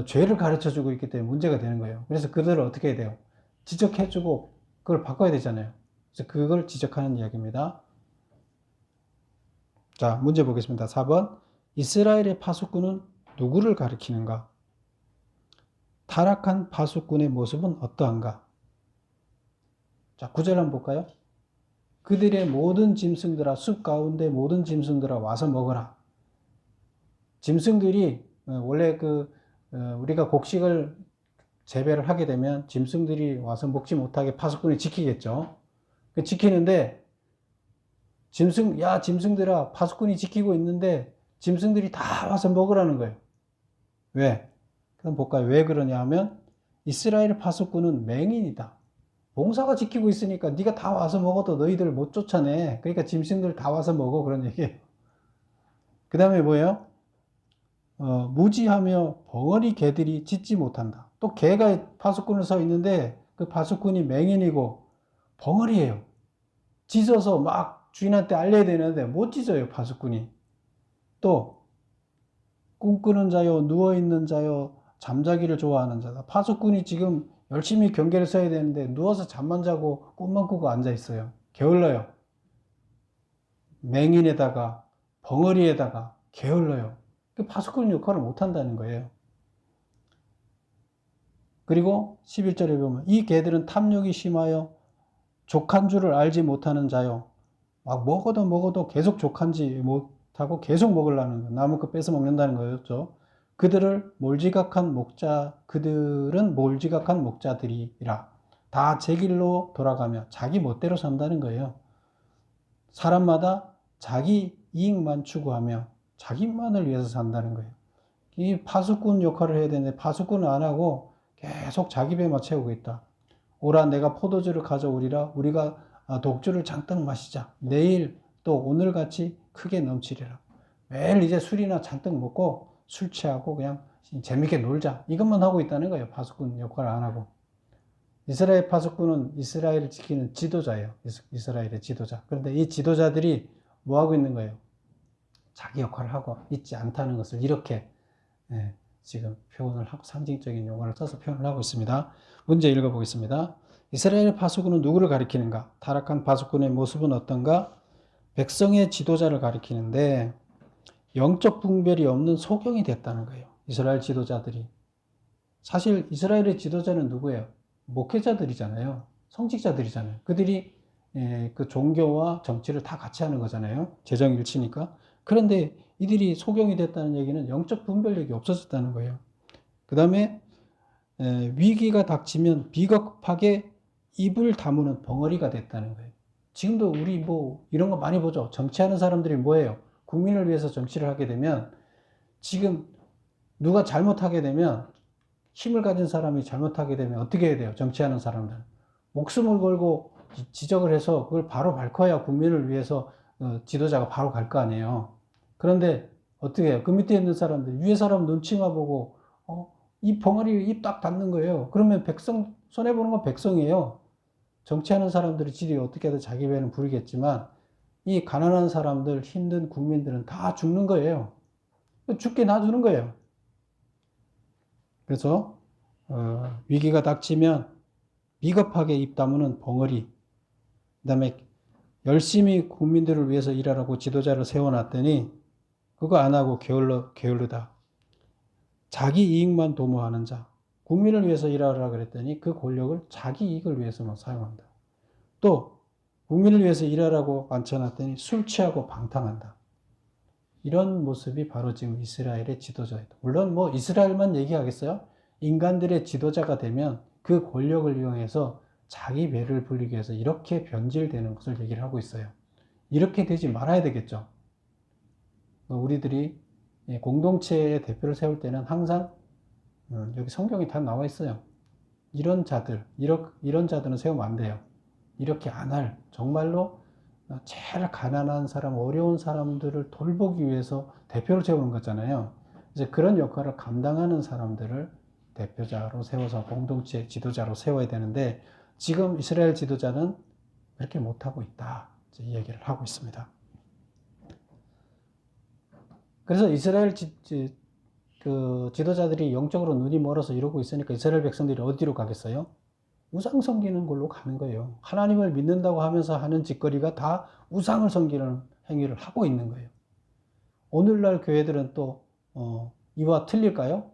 죄를 가르쳐 주고 있기 때문에 문제가 되는 거예요. 그래서 그들을 어떻게 해야 돼요? 지적해 주고 그걸 바꿔야 되잖아요. 그래서 그걸 지적하는 이야기입니다. 자, 문제 보겠습니다. 4번. 이스라엘의 파수꾼은 누구를 가리키는가? 타락한 파수꾼의 모습은 어떠한가? 자, 9절 한번 볼까요? 그들의 모든 짐승들아, 숲 가운데 모든 짐승들아 와서 먹어라. 짐승들이 원래 우리가 곡식을 재배를 하게 되면 짐승들이 와서 먹지 못하게 파수꾼이 지키겠죠. 지키는데 짐승들아, 파수꾼이 지키고 있는데 짐승들이 다 와서 먹으라는 거예요. 왜? 그럼 볼까요? 왜 그러냐 하면 이스라엘 파수꾼은 맹인이다. 봉사가 지키고 있으니까 네가 다 와서 먹어도 너희들 못 쫓아내. 그러니까 짐승들 다 와서 먹어. 그런 얘기예요. 그 다음에 뭐예요? 무지하며 벙어리 개들이 짖지 못한다. 또 개가 파수꾼을 서 있는데 그 파수꾼이 맹인이고 벙어리예요. 짖어서 막 주인한테 알려야 되는데 못 짖어요, 파수꾼이. 또 꿈꾸는 자요, 누워있는 자요, 잠자기를 좋아하는 자다. 파수꾼이 지금 열심히 경계를 서야 되는데 누워서 잠만 자고 꿈만 꾸고 앉아 있어요. 게을러요. 맹인에다가 벙어리에다가 게을러요. 그 파수꾼 역할을 못한다는 거예요. 그리고 11절에 보면 이 개들은 탐욕이 심하여 족한 줄을 알지 못하는 자요. 막 먹어도 계속 족한지 못하고 계속 먹으려는 거예요. 남은 거 뺏어 먹는다는 거였죠. 그들은 몰지각한 목자들이라. 다 제 길로 돌아가며 자기 멋대로 산다는 거예요. 사람마다 자기 이익만 추구하며 자기만을 위해서 산다는 거예요. 이 파수꾼 역할을 해야 되는데 파수꾼은 안 하고 계속 자기 배만 채우고 있다. 오라 내가 포도주를 가져오리라. 우리가 독주를 잔뜩 마시자. 내일 또 오늘같이 크게 넘치리라. 매일 이제 술이나 잔뜩 먹고 술 취하고 그냥 재밌게 놀자. 이것만 하고 있다는 거예요. 파수꾼 역할을 안 하고. 이스라엘 파수꾼은 이스라엘을 지키는 지도자예요. 이스라엘의 지도자. 그런데 이 지도자들이 뭐 하고 있는 거예요? 자기 역할을 하고 있지 않다는 것을 이렇게 지금 표현을 하고 상징적인 용어를 써서 표현을 하고 있습니다. 문제 읽어보겠습니다. 이스라엘 파수꾼은 누구를 가리키는가? 타락한 파수꾼의 모습은 어떤가? 백성의 지도자를 가리키는데 영적 분별이 없는 소경이 됐다는 거예요. 이스라엘 지도자들이. 사실 이스라엘의 지도자는 누구예요? 목회자들이잖아요. 성직자들이잖아요. 그들이 그 종교와 정치를 다 같이 하는 거잖아요. 재정일치니까. 그런데 이들이 소경이 됐다는 얘기는 영적 분별력이 없어졌다는 거예요. 그 다음에 위기가 닥치면 비겁하게 입을 다무는 벙어리가 됐다는 거예요. 지금도 우리 뭐 이런 거 많이 보죠. 정치하는 사람들이 뭐예요? 국민을 위해서 정치를 하게 되면 지금 누가 잘못하게 되면 힘을 가진 사람이 잘못하게 되면 어떻게 해야 돼요? 정치하는 사람들은. 목숨을 걸고 지적을 해서 그걸 바로 밟아야 국민을 위해서 지도자가 바로 갈 거 아니에요. 그런데 어떻게 해요? 그 밑에 있는 사람들, 위에 사람 눈치만 보고 이 벙어리 입 딱 닫는 거예요. 그러면 백성, 손해보는 건 백성이에요. 정치하는 사람들이 지들이 어떻게든 자기 배는 부리겠지만 이 가난한 사람들, 힘든 국민들은 다 죽는 거예요. 죽게 놔두는 거예요. 그래서 위기가 닥치면 비겁하게 입 다무는 벙어리, 그 다음에 열심히 국민들을 위해서 일하라고 지도자를 세워놨더니 그거 안 하고 게을르다. 자기 이익만 도모하는 자. 국민을 위해서 일하라 그랬더니 그 권력을 자기 이익을 위해서만 사용한다. 또 국민을 위해서 일하라고 앉혀놨더니 술 취하고 방탕한다. 이런 모습이 바로 지금 이스라엘의 지도자이다. 물론 뭐 이스라엘만 얘기하겠어요? 인간들의 지도자가 되면 그 권력을 이용해서 자기 배를 불리기 위해서 이렇게 변질되는 것을 얘기를 하고 있어요. 이렇게 되지 말아야 되겠죠. 우리들이 공동체의 대표를 세울 때는 항상 여기 성경에 다 나와 있어요. 이런 자들, 이런 자들은 세우면 안 돼요. 이렇게 안 할, 정말로 제일 가난한 사람, 어려운 사람들을 돌보기 위해서 대표를 세우는 거잖아요. 이제 그런 역할을 감당하는 사람들을 대표자로 세워서 공동체 지도자로 세워야 되는데 지금 이스라엘 지도자는 그렇게 못하고 있다. 이 얘기를 하고 있습니다. 그래서 이스라엘 그 지도자들이 영적으로 눈이 멀어서 이러고 있으니까 이스라엘 백성들이 어디로 가겠어요? 우상 섬기는 걸로 가는 거예요. 하나님을 믿는다고 하면서 하는 짓거리가 다 우상을 섬기는 행위를 하고 있는 거예요. 오늘날 교회들은 또 이와 틀릴까요?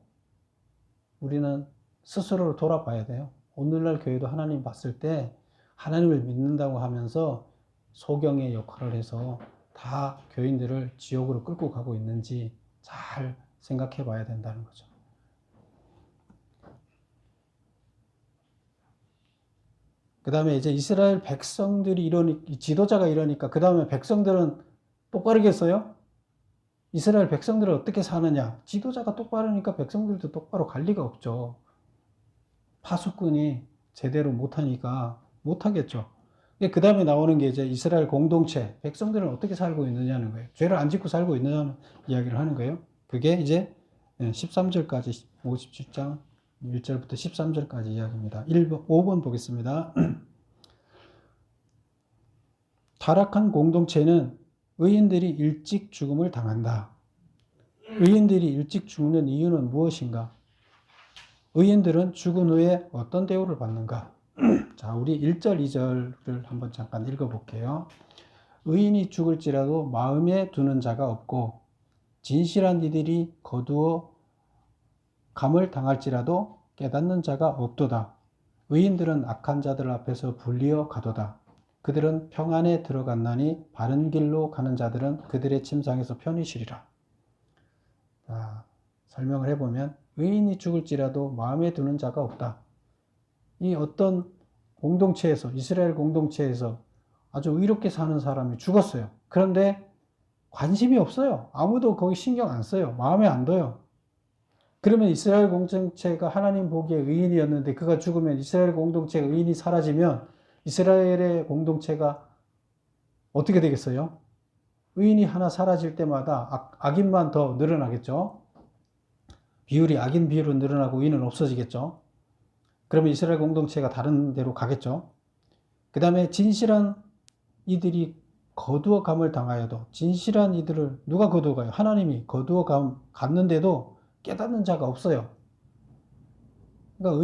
우리는 스스로를 돌아봐야 돼요. 오늘날 교회도 하나님 봤을 때 하나님을 믿는다고 하면서 소경의 역할을 해서 다 교인들을 지옥으로 끌고 가고 있는지 잘 생각해 봐야 된다는 거죠. 그 다음에 이제 이스라엘 백성들이 지도자가 이러니까 그 다음에 백성들은 똑바르겠어요? 이스라엘 백성들은 어떻게 사느냐? 지도자가 똑바르니까 백성들도 똑바로 갈 리가 없죠. 파수꾼이 제대로 못하니까 못하겠죠. 그 다음에 나오는 게 이제 이스라엘 공동체, 백성들은 어떻게 살고 있느냐는 거예요. 죄를 안 짓고 살고 있느냐는 이야기를 하는 거예요. 그게 이제 13절까지 57장 1절부터 13절까지 이야기입니다. 5번 보겠습니다. 타락한 공동체는 의인들이 일찍 죽음을 당한다. 의인들이 일찍 죽는 이유는 무엇인가? 의인들은 죽은 후에 어떤 대우를 받는가? 자, 우리 1절, 2절을 한번 잠깐 읽어볼게요. 의인이 죽을지라도 마음에 두는 자가 없고 진실한 이들이 거두어 감을 당할지라도 깨닫는 자가 없도다. 의인들은 악한 자들 앞에서 불리어 가도다. 그들은 평안에 들어갔나니 바른 길로 가는 자들은 그들의 침상에서 편히 쉬리라. 자, 설명을 해보면 의인이 죽을지라도 마음에 두는 자가 없다. 이 어떤 공동체에서, 이스라엘 공동체에서 아주 의롭게 사는 사람이 죽었어요. 그런데 관심이 없어요. 아무도 거기 신경 안 써요. 마음에 안 둬요. 그러면 이스라엘 공동체가 하나님 보기에 의인이었는데 그가 죽으면 이스라엘 공동체가 의인이 사라지면 이스라엘의 공동체가 어떻게 되겠어요? 의인이 하나 사라질 때마다 악인만 더 늘어나겠죠. 비율이 악인 비율은 늘어나고 의인은 없어지겠죠. 그러면 이스라엘 공동체가 다른 데로 가겠죠. 그 다음에 진실한 이들이 거두어 감을 당하여도 진실한 이들을 누가 거두어 가요? 하나님이 거두어 갔는데도 깨닫는 자가 없어요. 그러니까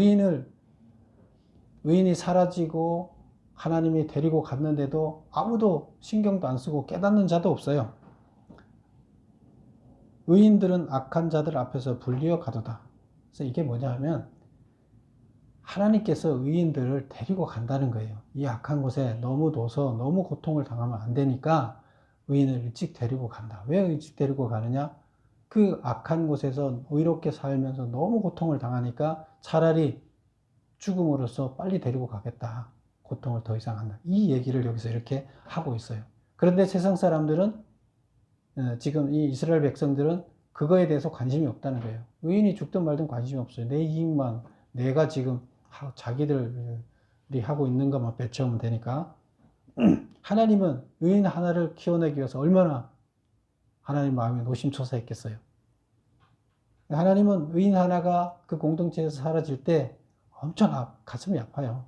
의인이 사라지고 하나님이 데리고 갔는데도 아무도 신경도 안 쓰고 깨닫는 자도 없어요. 의인들은 악한 자들 앞에서 불리어 가도다. 그래서 이게 뭐냐 하면 하나님께서 의인들을 데리고 간다는 거예요. 이 악한 곳에 너무 둬서 너무 고통을 당하면 안 되니까 의인을 일찍 데리고 간다. 왜 일찍 데리고 가느냐? 그 악한 곳에서 의롭게 살면서 너무 고통을 당하니까 차라리 죽음으로써 빨리 데리고 가겠다. 고통을 더 이상 한다. 이 얘기를 여기서 이렇게 하고 있어요. 그런데 세상 사람들은 지금 이 이스라엘 백성들은 그거에 대해서 관심이 없다는 거예요. 의인이 죽든 말든 관심이 없어요. 내 이익만 내가 지금 자기들이 하고 있는 것만 배치하면 되니까. 하나님은 의인 하나를 키워내기 위해서 얼마나 하나님 마음에 노심초사했겠어요. 하나님은 의인 하나가 그 공동체에서 사라질 때 엄청 가슴이 아파요.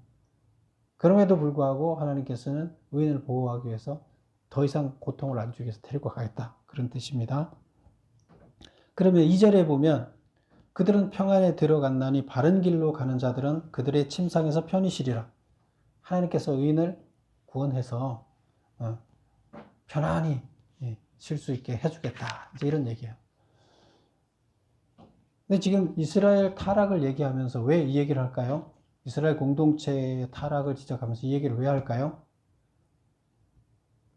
그럼에도 불구하고 하나님께서는 의인을 보호하기 위해서 더 이상 고통을 안 주기 위해서 데리고 가겠다. 그런 뜻입니다. 그러면 2절에 보면 그들은 평안에 들어갔나니 바른 길로 가는 자들은 그들의 침상에서 편히 쉬리라. 하나님께서 의인을 구원해서 편안히 쉴 수 있게 해주겠다. 이제 이런 얘기예요. 근데 지금 이스라엘 타락을 얘기하면서 왜 이 얘기를 할까요? 이스라엘 공동체의 타락을 지적하면서 이 얘기를 왜 할까요?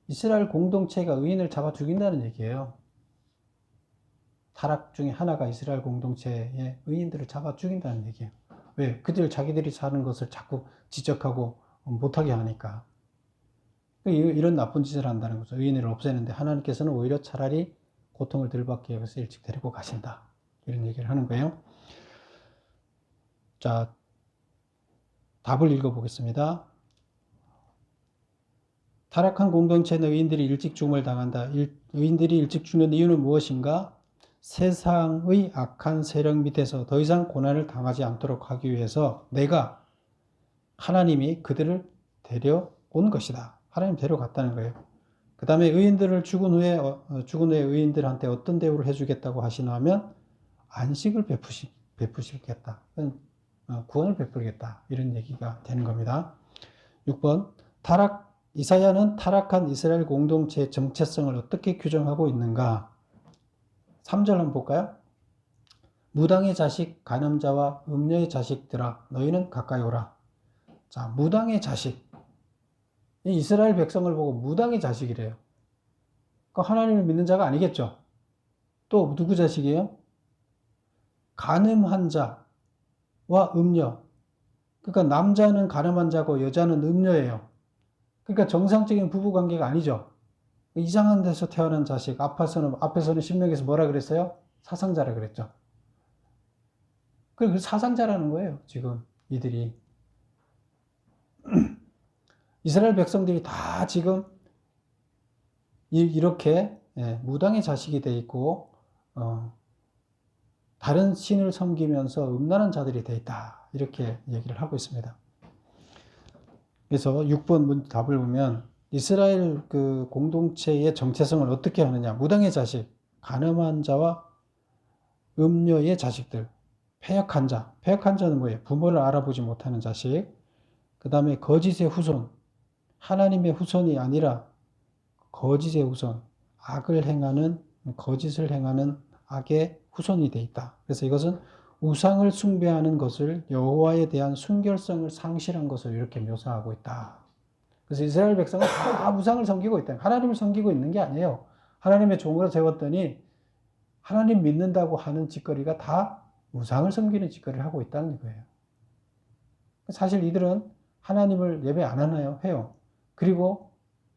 이스라엘 공동체가 의인을 잡아 죽인다는 얘기예요. 타락 중에 하나가 이스라엘 공동체의 의인들을 잡아 죽인다는 얘기예요. 왜? 자기들이 사는 것을 자꾸 지적하고 못하게 하니까. 이런 나쁜 짓을 한다는 거죠. 의인을 없애는데 하나님께서는 오히려 차라리 고통을 덜 받게 해서 일찍 데리고 가신다. 이런 얘기를 하는 거예요. 자, 답을 읽어보겠습니다. 타락한 공동체는 의인들이 일찍 죽음을 당한다. 의인들이 일찍 죽는 이유는 무엇인가? 세상의 악한 세력 밑에서 더 이상 고난을 당하지 않도록 하기 위해서 하나님이 그들을 데려온 것이다. 하나님 데려갔다는 거예요. 그 다음에 의인들을 죽은 후에 의인들한테 어떤 대우를 해주겠다고 하시나 하면 안식을 베푸시겠다. 구원을 베풀겠다. 이런 얘기가 되는 겁니다. 6번 이사야는 타락한 이스라엘 공동체의 정체성을 어떻게 규정하고 있는가? 3절 한번 볼까요? 무당의 자식, 간음자와 음녀의 자식들아 너희는 가까이 오라. 자, 무당의 자식. 이 이스라엘 백성을 보고 무당의 자식이래요. 그러니까 하나님을 믿는 자가 아니겠죠. 또 누구 자식이에요? 간음한 자와 음녀. 그러니까 남자는 간음한 자고 여자는 음녀예요. 그러니까 정상적인 부부관계가 아니죠. 이상한 데서 태어난 자식. 앞에서는 신명기에서 뭐라 그랬어요? 사상자라 그랬죠. 그 사상자라는 거예요. 지금 이들이. 이스라엘 백성들이 다 지금 이렇게 무당의 자식이 돼 있고 다른 신을 섬기면서 음란한 자들이 돼 있다. 이렇게 얘기를 하고 있습니다. 그래서 6번 답을 보면 이스라엘 그 공동체의 정체성을 어떻게 하느냐. 무당의 자식, 간음한 자와 음녀의 자식들, 패역한 자. 패역한 자는 뭐예요? 부모를 알아보지 못하는 자식. 그 다음에 거짓의 후손. 하나님의 후손이 아니라 거짓의 후손. 악을 행하는, 거짓을 행하는 악의 후손이 돼 있다. 그래서 이것은 우상을 숭배하는 것을, 여호와에 대한 순결성을 상실한 것을 이렇게 묘사하고 있다. 그래서 이스라엘 백성은 다 우상을 섬기고 있다. 하나님을 섬기고 있는 게 아니에요. 하나님의 종으로 세웠더니 하나님 믿는다고 하는 짓거리가 다 우상을 섬기는 짓거리를 하고 있다는 거예요. 사실 이들은 하나님을 예배 안 하나요? 해요. 그리고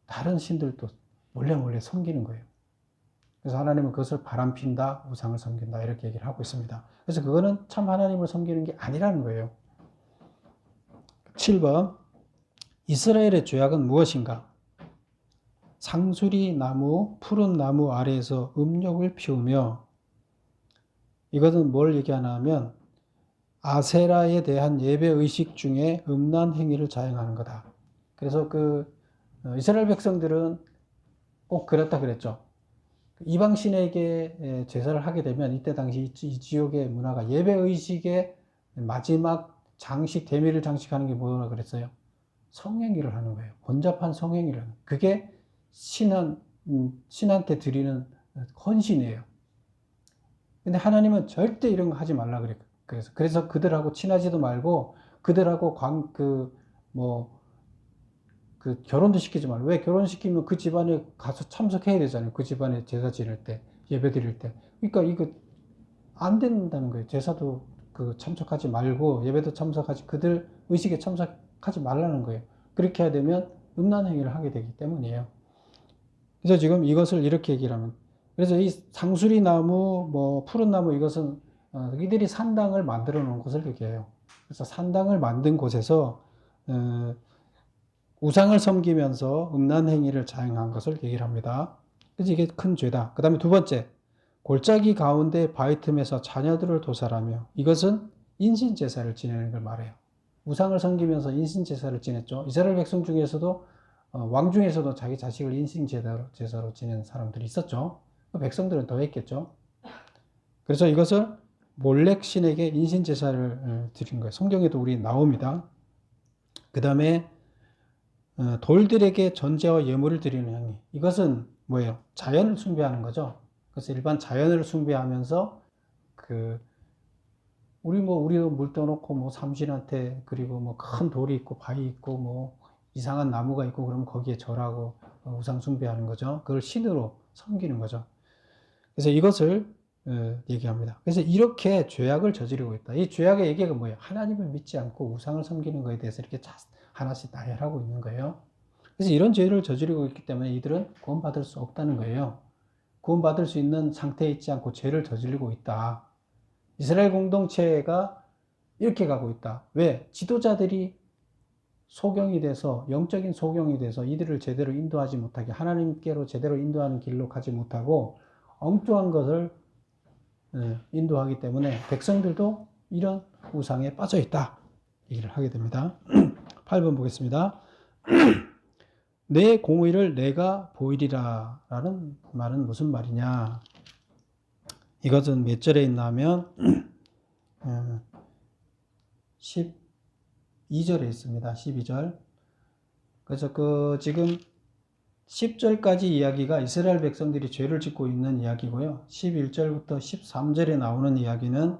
다른 신들도 몰래 섬기는 거예요. 그래서 하나님은 그것을 바람핀다, 우상을 섬긴다 이렇게 얘기를 하고 있습니다. 그래서 그거는 참 하나님을 섬기는 게 아니라는 거예요. 7번 이스라엘의 죄악은 무엇인가? 상수리 나무, 푸른 나무 아래에서 음욕을 피우며, 이것은 뭘 얘기하나 하면 아세라에 대한 예배 의식 중에 음란 행위를 자행하는 거다. 그래서 이스라엘 백성들은 꼭 그랬다 그랬죠. 이방신에게 제사를 하게 되면 이때 당시 이 지역의 문화가 예배 의식의 마지막 장식, 대미를 장식하는 게 뭐라 그랬어요? 성행위를 하는 거예요. 번잡한 성행위를 하는 거예요. 그게 신한테 드리는 헌신이에요. 근데 하나님은 절대 이런 거 하지 말라 그래요. 그래서 그들하고 친하지도 말고 그들하고 결혼도 시키지 말고. 왜? 결혼시키면 그 집안에 가서 참석해야 되잖아요. 그 집안에 제사 지낼 때, 예배 드릴 때. 그러니까 이거 안 된다는 거예요. 제사도 참석하지 말고 예배도 참석하지, 그들 의식에 참석하지 말라는 거예요. 그렇게 해야 되면 음란 행위를 하게 되기 때문이에요. 그래서 지금 이것을 이렇게 얘기를 하면, 그래서 이 상수리 나무, 푸른 나무, 이것은 이들이 산당을 만들어 놓은 곳을 얘기해요. 그래서 산당을 만든 곳에서 우상을 섬기면서 음란 행위를 자행한 것을 얘기를 합니다. 그래서 이게 큰 죄다. 그 다음에 두 번째, 골짜기 가운데 바위 틈에서 자녀들을 도살하며, 이것은 인신제사를 지내는 걸 말해요. 우상을 섬기면서 인신제사를 지냈죠. 이스라엘 백성 중에서도 왕 중에서도 자기 자식을 인신제사로 지내는 사람들이 있었죠. 백성들은 더 했겠죠. 그래서 이것을 몰렉 신에게 인신제사를 드린 거예요. 성경에도 우리 나옵니다. 그 다음에 돌들에게 전제와 예물을 드리는 행위. 이것은 뭐예요? 자연을 숭배하는 거죠. 그래서 일반 자연을 숭배하면서 우리도 물 떠놓고 삼신한테, 그리고 큰 돌이 있고 바위 있고 이상한 나무가 있고 그러면 거기에 절하고 우상 숭배하는 거죠. 그걸 신으로 섬기는 거죠. 그래서 이것을 얘기합니다. 그래서 이렇게 죄악을 저지르고 있다. 이 죄악의 얘기가 뭐예요? 하나님을 믿지 않고 우상을 섬기는 것에 대해서 이렇게 하나씩 나열하고 있는 거예요. 그래서 이런 죄를 저지르고 있기 때문에 이들은 구원받을 수 없다는 거예요. 구원받을 수 있는 상태에 있지 않고 죄를 저지르고 있다. 이스라엘 공동체가 이렇게 가고 있다. 왜? 지도자들이 소경이 돼서, 영적인 소경이 돼서 이들을 제대로 인도하지 못하게, 하나님께로 제대로 인도하는 길로 가지 못하고 엉뚱한 것을 인도하기 때문에 백성들도 이런 우상에 빠져 있다. 얘기를 하게 됩니다. 8번 보겠습니다. 내 공의를 내가 보이리라 라는 말은 무슨 말이냐? 이것은 몇 절에 있나 하면 12절에 있습니다. 12절. 그래서 지금 10절까지 이야기가 이스라엘 백성들이 죄를 짓고 있는 이야기고요. 11절부터 13절에 나오는 이야기는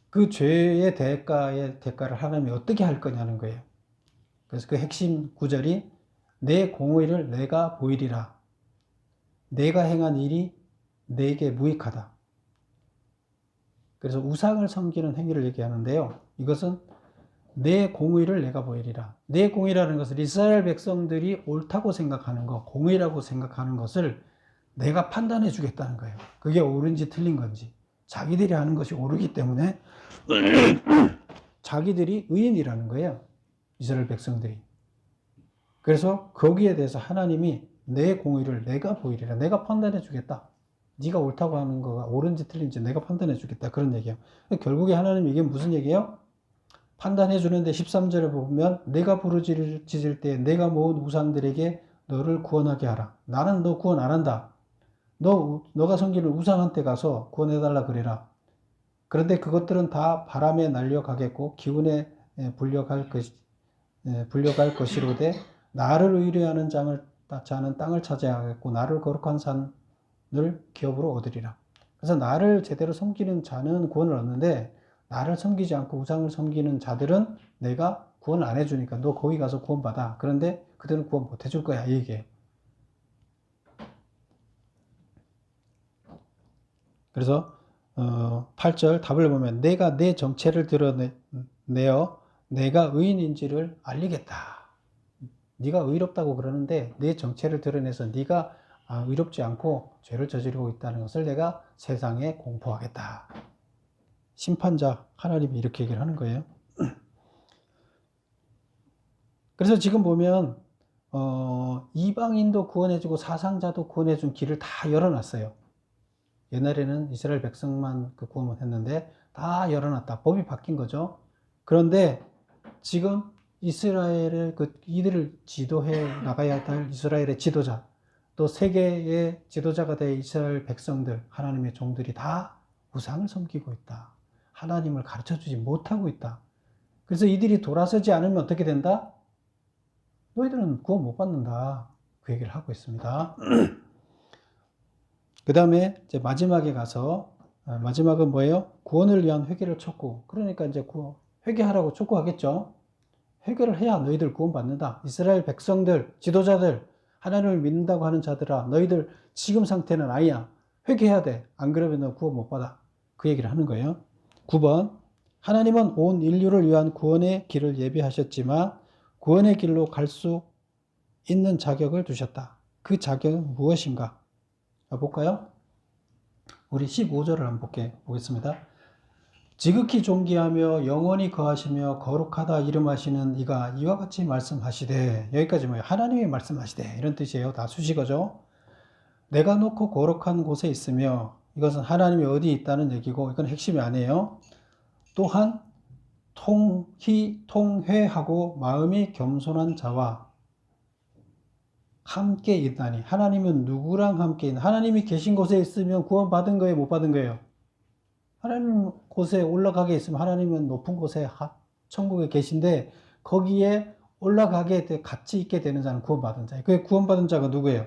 그 죄의 대가를 하나님이 어떻게 할 거냐는 거예요. 그래서 그 핵심 구절이 내 공의를 내가 보이리라. 내가 행한 일이 내게 무익하다. 그래서 우상을 섬기는 행위를 얘기하는데요. 이것은 내 공의를 내가 보이리라. 내 공의라는 것은 이스라엘 백성들이 옳다고 생각하는 것, 공의라고 생각하는 것을 내가 판단해 주겠다는 거예요. 그게 옳은지 틀린 건지. 자기들이 하는 것이 옳기 때문에 자기들이 의인이라는 거예요. 이스라엘 백성들이. 그래서 거기에 대해서 하나님이 내 공의를 내가 보이리라. 내가 판단해 주겠다. 네가 옳다고 하는 거가 옳은지 틀린지 내가 판단해 주겠다. 그런 얘기예요. 결국에 하나님 이게 무슨 얘기예요? 판단해 주는데 13절에 보면 내가 부르짖을 때 내가 모은 우상들에게 너를 구원하게 하라. 나는 너 구원 안 한다. 너가 섬기는 우상한테 가서 구원해달라 그래라. 그런데 그것들은 다 바람에 날려가겠고 기운에 불려갈 것이로되 나를 의뢰하는 자는 땅을 차지하겠고 나를 거룩한 산을 기업으로 얻으리라. 그래서 나를 제대로 섬기는 자는 구원을 얻는데 나를 섬기지 않고 우상을 섬기는 자들은 내가 구원을 안 해주니까 너 거기 가서 구원받아. 그런데 그들은 구원 못 해줄 거야. 이 얘기예요. 그래서 8절 답을 보면 내가 내 정체를 드러내어 내가 의인인지를 알리겠다. 네가 의롭다고 그러는데 내 정체를 드러내서 네가 의롭지 않고 죄를 저지르고 있다는 것을 내가 세상에 공포하겠다. 심판자 하나님이 이렇게 얘기를 하는 거예요. 그래서 지금 보면 이방인도 구원해주고 사상자도 구원해준 길을 다 열어놨어요. 옛날에는 이스라엘 백성만 그 구원을 했는데 다 열어놨다. 법이 바뀐 거죠. 그런데 지금 이스라엘의 이들을 지도해 나가야 할 이스라엘의 지도자, 또 세계의 지도자가 될 이스라엘 백성들, 하나님의 종들이 다 우상을 섬기고 있다. 하나님을 가르쳐주지 못하고 있다. 그래서 이들이 돌아서지 않으면 어떻게 된다? 너희들은 구원 못 받는다. 그 얘기를 하고 있습니다. 그 다음에 이제 마지막에 가서, 마지막은 뭐예요? 구원을 위한 회개를 촉구. 그러니까 이제 회개하라고 촉구하겠죠. 회개를 해야 너희들 구원 받는다. 이스라엘 백성들, 지도자들, 하나님을 믿는다고 하는 자들아, 너희들 지금 상태는 아니야. 회개해야 돼. 안 그러면 너 구원 못 받아. 그 얘기를 하는 거예요. 9번. 하나님은 온 인류를 위한 구원의 길을 예비하셨지만 구원의 길로 갈 수 있는 자격을 두셨다. 그 자격은 무엇인가? 볼까요? 우리 15절을 한번 보겠습니다. 지극히 존귀하며 영원히 거하시며 거룩하다 이름하시는 이가 이와 같이 말씀하시되, 여기까지 뭐예요? 하나님이 말씀하시되 이런 뜻이에요. 다 수식어죠. 내가 놓고 거룩한 곳에 있으며, 이것은 하나님이 어디 있다는 얘기고 이건 핵심이 아니에요. 또한 통회하고 마음이 겸손한 자와 함께 있다니. 하나님은 누구랑 함께 있나? 하나님이 계신 곳에 있으면 구원 받은 거예요, 못 받은 거예요? 하나님 곳에 올라가게 있으면 하나님은 높은 곳에 천국에 계신데 거기에 올라가게 같이 있게 되는 자는 구원받은 자예요. 그 구원받은 자가 누구예요?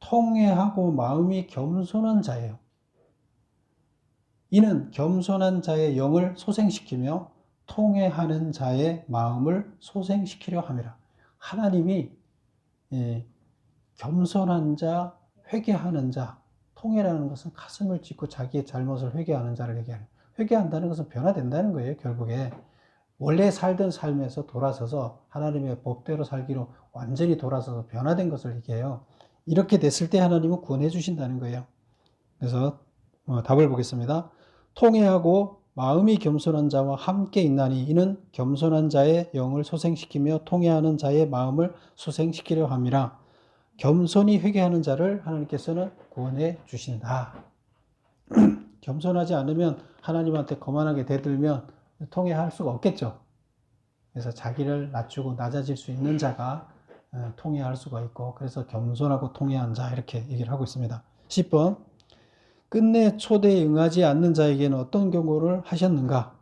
통회하고 마음이 겸손한 자예요. 이는 겸손한 자의 영을 소생시키며 통회하는 자의 마음을 소생시키려 함이라. 하나님이 겸손한 자, 회개하는 자, 통회라는 것은 가슴을 찢고 자기의 잘못을 회개하는 자를 얘기하는, 회개한다는 것은 변화된다는 거예요. 결국에 원래 살던 삶에서 돌아서서 하나님의 법대로 살기로 완전히 돌아서서 변화된 것을 얘기해요. 이렇게 됐을 때 하나님은 구원해 주신다는 거예요. 그래서 답을 보겠습니다. 통회하고 마음이 겸손한 자와 함께 있나니 이는 겸손한 자의 영을 소생시키며 통회하는 자의 마음을 소생시키려 함이라. 겸손히 회개하는 자를 하나님께서는 구원해 주신다. 겸손하지 않으면 하나님한테 거만하게 대들면 통회할 수가 없겠죠. 그래서 자기를 낮추고 낮아질 수 있는 자가 통회할 수가 있고, 그래서 겸손하고 통회한 자 이렇게 얘기를 하고 있습니다. 10번. 끝내 초대에 응하지 않는 자에게는 어떤 경고를 하셨는가?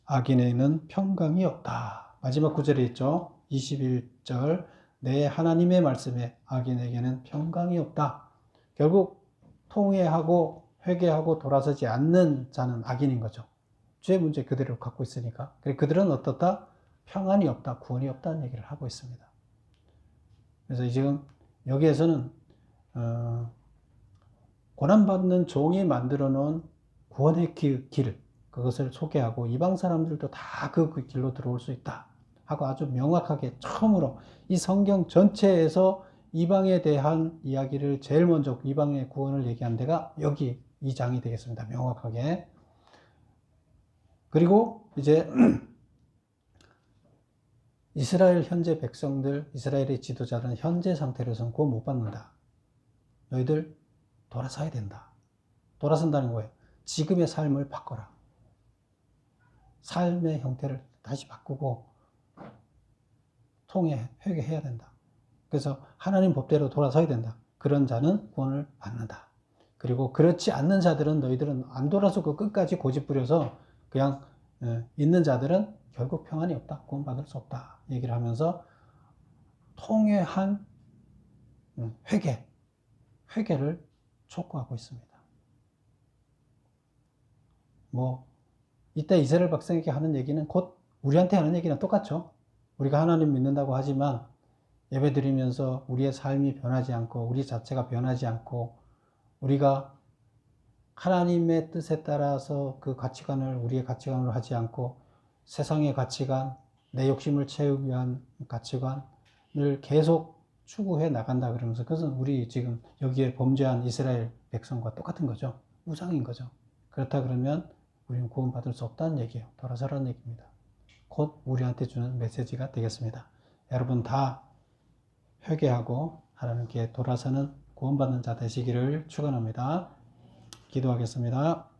악인에게는 평강이 없다. 마지막 구절에 있죠. 21절. 내 하나님의 말씀에 악인에게는 평강이 없다. 결국 통회하고 회개하고 돌아서지 않는 자는 악인인 거죠. 죄 문제 그대로 갖고 있으니까. 그들은 어떻다? 평안이 없다, 구원이 없다는 얘기를 하고 있습니다. 그래서 지금 여기에서는 고난받는 종이 만들어 놓은 구원의 길, 그것을 소개하고 이방 사람들도 다 그 길로 들어올 수 있다 하고 아주 명확하게 처음으로 이 성경 전체에서 이방에 대한 이야기를 제일 먼저 이방의 구원을 얘기한 데가 여기 이 장이 되겠습니다. 명확하게. 그리고 이제 이스라엘 현재 백성들, 이스라엘의 지도자들은 현재 상태로서는 구원 못 받는다. 너희들 돌아서야 된다. 돌아선다는 거예요. 지금의 삶을 바꿔라. 삶의 형태를 다시 바꾸고 회개해야 된다. 그래서 하나님 법대로 돌아서야 된다. 그런 자는 구원을 받는다. 그리고 그렇지 않는 자들은 너희들은 안 돌아서고 끝까지 고집 부려서 그냥 있는 자들은 결국 평안이 없다. 구원받을 수 없다. 얘기를 하면서 통회한 회개를 촉구하고 있습니다. 이때 이스라엘 백성에게 하는 얘기는 곧 우리한테 하는 얘기는 똑같죠. 우리가 하나님 믿는다고 하지만 예배 드리면서 우리의 삶이 변하지 않고 우리 자체가 변하지 않고 우리가 하나님의 뜻에 따라서 그 가치관을 우리의 가치관으로 하지 않고 세상의 가치관, 내 욕심을 채우기 위한 가치관을 계속 추구해 나간다 그러면서 그것은 우리 지금 여기에 범죄한 이스라엘 백성과 똑같은 거죠. 우상인 거죠. 그렇다 그러면 우리는 구원받을 수 없다는 얘기예요. 돌아서라는 얘기입니다. 곧 우리한테 주는 메시지가 되겠습니다. 여러분 다 회개하고 하나님께 돌아서는 구원받는 자 되시기를 축원합니다. 기도하겠습니다.